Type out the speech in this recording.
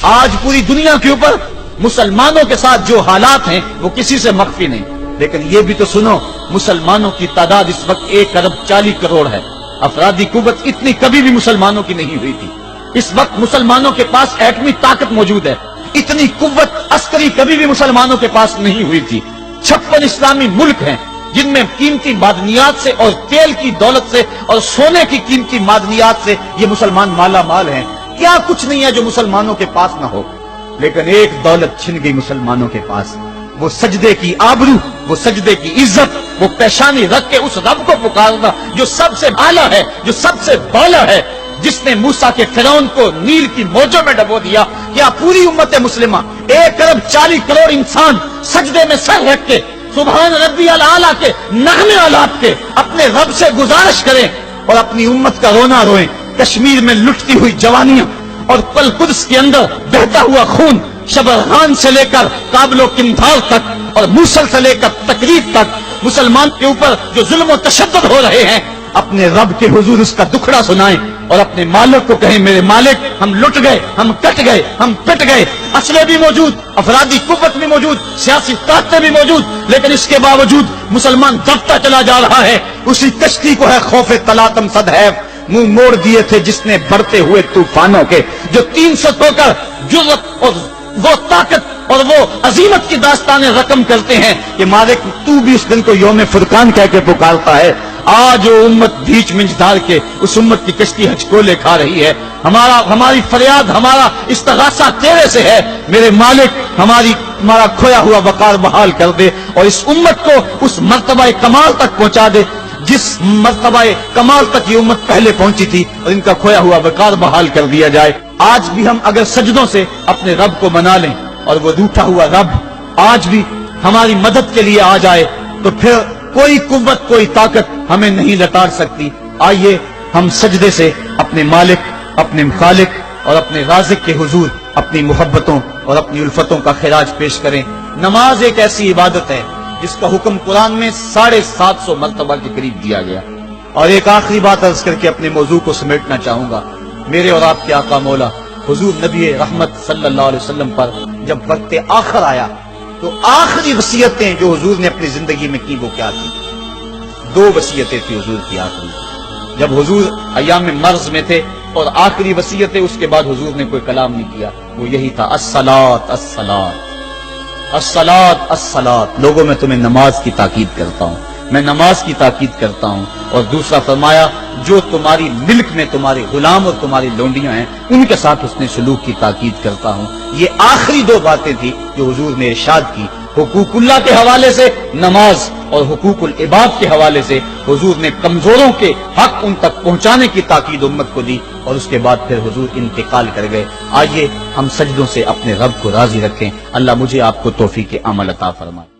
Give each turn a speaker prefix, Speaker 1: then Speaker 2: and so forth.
Speaker 1: آج پوری دنیا کے اوپر مسلمانوں کے ساتھ جو حالات ہیں وہ کسی سے مخفی نہیں. لیکن یہ بھی تو سنو، مسلمانوں کی تعداد اس وقت 1.40 کروڑ ہے. افرادی قوت اتنی کبھی بھی مسلمانوں کی نہیں ہوئی تھی. اس وقت مسلمانوں کے پاس ایٹمی طاقت موجود ہے. اتنی قوت عسکری کبھی بھی مسلمانوں کے پاس نہیں ہوئی تھی. 56 اسلامی ملک ہیں جن میں قیمتی معدنیات سے اور تیل کی دولت سے اور سونے کی قیمتی معدنیات سے یہ مسلمان مالا مال ہیں. کیا کچھ نہیں ہے جو مسلمانوں کے پاس نہ ہو. لیکن ایک دولت چھن گئی مسلمانوں کے پاس، وہ سجدے کی آبرو، وہ سجدے کی عزت، وہ پیشانی رکھ کے اس رب کو پکارنا جو سب سے اعلیٰ ہے، جو سب سے بالا ہے، جس نے موسیٰ کے فرعون کو نیل کی موجوں میں ڈبو دیا. کیا پوری امت مسلمہ 1.40 کروڑ انسان سجدے میں سر رکھ کے سبحان ربی الاعلیٰ کے نغمے آلات کے اپنے رب سے گزارش کریں اور اپنی امت کا رونا روئیں؟ کشمیر میں لٹتی ہوئی جوانیاں اور پل قدس کے اندر بہتا ہوا خون، شبرغان سے لے کر کابل و قندھار تک اور موصل سے لے کر تقریب تک مسلمان کے اوپر جو ظلم و تشدد ہو رہے ہیں، اپنے رب کے حضور اس کا دکھڑا سنائیں اور اپنے مالک کو کہیں میرے مالک ہم لٹ گئے، ہم کٹ گئے، ہم پٹ گئے. اسلحے بھی موجود، افرادی قوت بھی موجود، سیاسی طاقتیں بھی موجود، لیکن اس کے باوجود مسلمان دبتا چلا جا رہا ہے. اسی کشتی کو ہے خوف تلاطم صدہیف منہ موڑ دیے تھے جس نے بڑھتے ہوئے طوفانوں کے، جو 300 ہو کر جرأت اور وہ طاقت اور وہ عظیمت کی داستانیں رقم کرتے ہیں کہ مالک تو بھی اس دن کو یوم فرقان کہہ کے پکارتا ہے. آج وہ امت بیچ منجھدار کے اس امت کی کشتی ہچکولے کھا رہی ہے. ہماری فریاد، ہمارا استغاثہ تیرے سے ہے میرے مالک. ہمارا کھویا ہوا وقار بحال کر دے اور اس امت کو اس مرتبہ کمال تک پہنچا دے جس مرتبہ کمال تک یہ امت پہلے پہنچی تھی، اور ان کا کھویا ہوا وقار بحال کر دیا جائے. آج بھی ہم اگر سجدوں سے اپنے رب کو منا لیں اور وہ روٹھا ہوا رب آج بھی ہماری مدد کے لیے آ جائے تو پھر کوئی قوت، کوئی طاقت ہمیں نہیں لتاڑ سکتی. آئیے ہم سجدے سے اپنے مالک، اپنے خالق اور اپنے رازق کے حضور اپنی محبتوں اور اپنی الفتوں کا خراج پیش کریں. نماز ایک ایسی عبادت ہے جس کا حکم قرآن میں 750 مرتبہ کے قریب دیا گیا. اور ایک آخری بات عرض کر کے اپنے موضوع کو سمیٹنا چاہوں گا. میرے اور آپ کے آقا مولا حضور نبی رحمت صلی اللہ علیہ وسلم پر جب وقت آخر آیا تو آخری وصیتیں جو حضور نے اپنی زندگی میں کی وہ کیا تھی؟ 2 وصیتیں تھی حضور کی آخری. جب حضور ایام مرض میں تھے اور آخری وصیتیں، اس کے بعد حضور نے کوئی کلام نہیں کیا، وہ یہی تھا الصلاۃ الصلاۃ الصلاۃ الصلاۃ. لوگوں میں تمہیں نماز کی تاکید کرتا ہوں، میں نماز کی تاکید کرتا ہوں. اور دوسرا فرمایا جو تمہاری ملک میں تمہارے غلام اور تمہاری لونڈیاں ہیں ان کے ساتھ حسن سلوک کی تاکید کرتا ہوں. یہ آخری 2 باتیں تھی جو حضور نے ارشاد کی. حقوق اللہ کے حوالے سے نماز اور حقوق العباد کے حوالے سے حضور نے کمزوروں کے حق ان تک پہنچانے کی تاکید امت کو دی، اور اس کے بعد پھر حضور انتقال کر گئے. آئیے ہم سجدوں سے اپنے رب کو راضی رکھیں. اللہ مجھے آپ کو توفیق عمل عطا فرمائے.